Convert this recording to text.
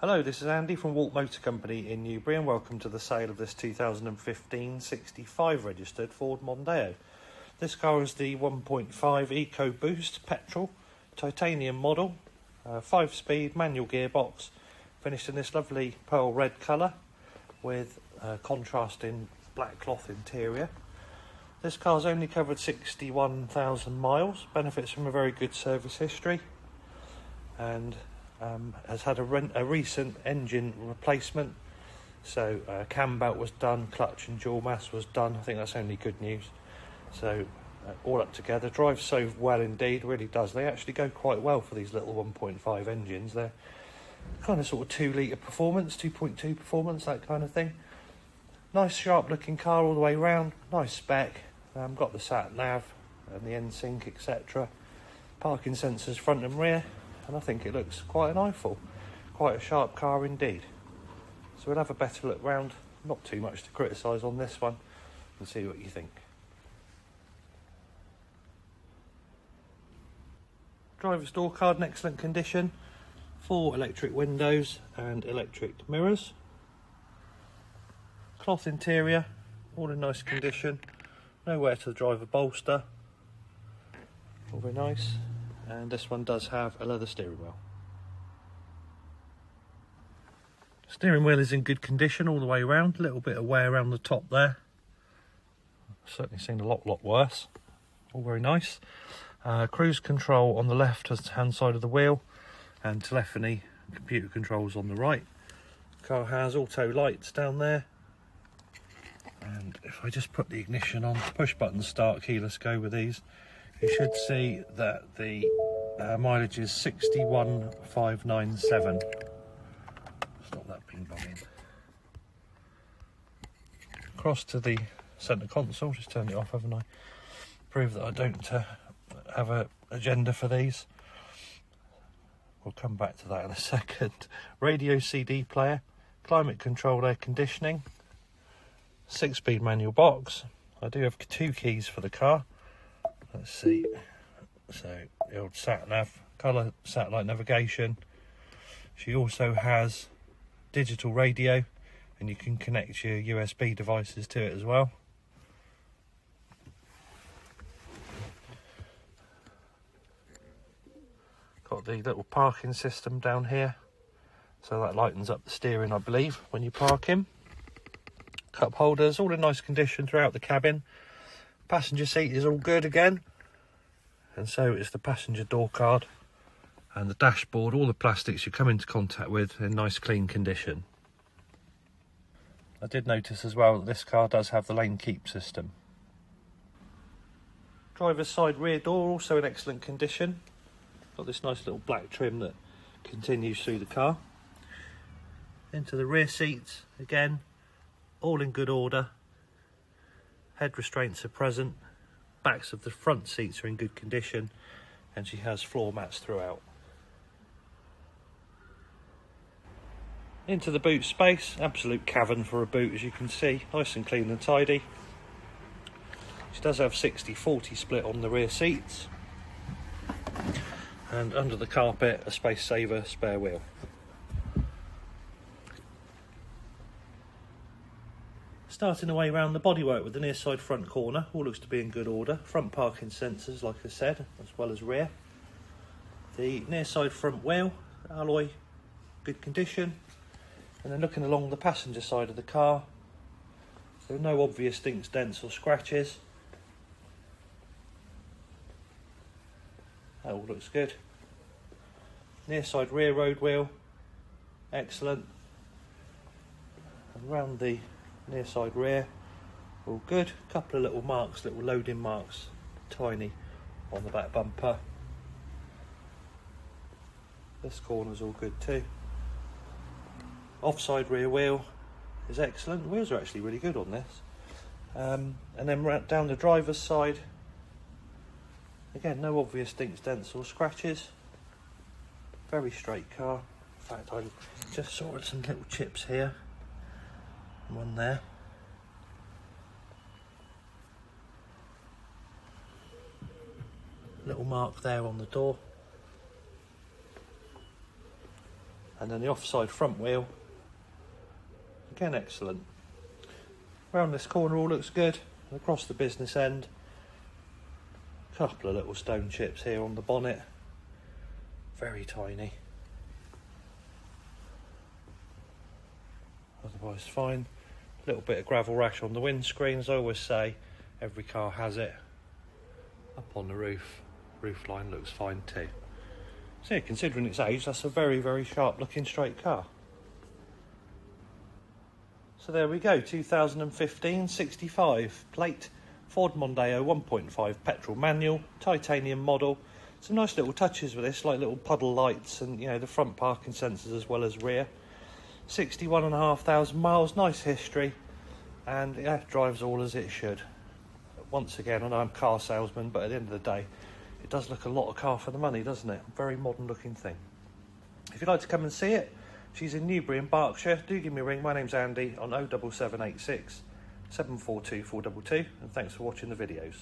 Hello, this is Andy from Walt Motor Company in Newbury, and welcome to the sale of this 2015 65 registered Ford Mondeo. This car is the 1.5 EcoBoost petrol titanium model, 5-speed manual gearbox, finished in this lovely pearl red colour with contrasting black cloth interior. This car's only covered 61,000 miles, benefits from a very good service history, and has had a recent engine replacement. So cam belt was done, clutch and dual mass was done. I think that's only good news. So all up together, drives so well indeed, really does. They actually go quite well for these little 1.5 engines. They're kind of sort of 2 litre performance, 2.2 performance, that kind of thing. Nice sharp looking car all the way round, nice spec. Got the sat nav and the NSYNC, etc. Parking sensors front and rear. And I think it looks quite an eyeful, quite a sharp car indeed. So we'll have a better look round, not too much to criticise on this one, and see what you think. Driver's door card in excellent condition, 4 electric windows and electric mirrors. Cloth interior, all in nice condition, no wear to the driver bolster, all very nice. And this one does have a leather steering wheel. Steering wheel is in good condition all the way around. A little bit of wear around the top there. I've certainly seen a lot worse. All very nice. Cruise control on the left hand side of the wheel, and telephony computer controls on the right. Car has auto lights down there. And if I just put the ignition on, push button start, keyless go with these, you should see that the mileage is 61,597. Stop that ping ponging. Across to the centre console, just turned it off, haven't I? Prove that I don't have an agenda for these. We'll come back to that in a second. Radio CD player, climate controlled air conditioning, 6-speed manual box. I do have 2 keys for the car. Let's see, so the old sat-nav, colour satellite navigation. She also has digital radio, and you can connect your USB devices to it as well. Got the little parking system down here, so that lightens up the steering, I believe, when you park in. Cup holders, all in nice condition throughout the cabin. Passenger seat is all good again, and so is the passenger door card, and the dashboard, all the plastics you come into contact with in nice clean condition. I did notice as well that this car does have the lane keep system. Driver's side rear door also in excellent condition. Got this nice little black trim that continues through the car. Into the rear seats again, all in good order. Head restraints are present, backs of the front seats are in good condition, and she has floor mats throughout. Into the boot space, absolute cavern for a boot, as you can see, nice and clean and tidy. She does have 60-40 split on the rear seats, and under the carpet a space saver spare wheel. Starting away around the bodywork with the near side front corner, all looks to be in good order. Front parking sensors, like I said, as well as rear. The near side front wheel, alloy, good condition. And then looking along the passenger side of the car, there are no obvious dinks, dents or scratches. That all looks good. Near side rear road wheel, excellent. And around the near side rear, all good. Couple of little marks, little loading marks, tiny, on the back bumper. This corner's all good too. Offside rear wheel is excellent. The wheels are actually really good on this. And then right down the driver's side, again, no obvious dinks, dents or scratches. Very straight car. In fact, I just saw some little chips here. One there. Little mark there on the door. And then the offside front wheel, again excellent. Around this corner all looks good. And across the business end, a couple of little stone chips here on the bonnet, very tiny. Otherwise fine. A little bit of gravel rash on the windscreen, as I always say, every car has it. Up on the roof line looks fine too. So yeah, considering its age, that's a very, very sharp looking straight car. So there we go, 2015 65 plate, Ford Mondeo 1.5 petrol manual, titanium model. Some nice little touches with this, like little puddle lights and, you know, the front parking sensors as well as rear. 61,500 miles, nice history, and yeah, drives all as it should. Once again, I know I'm a car salesman, but at the end of the day, it does look a lot of car for the money, doesn't it? Very modern looking thing. If you'd like to come and see it, she's in Newbury in Berkshire. Do give me a ring. My name's Andy on 07786 742 422, and thanks for watching the videos.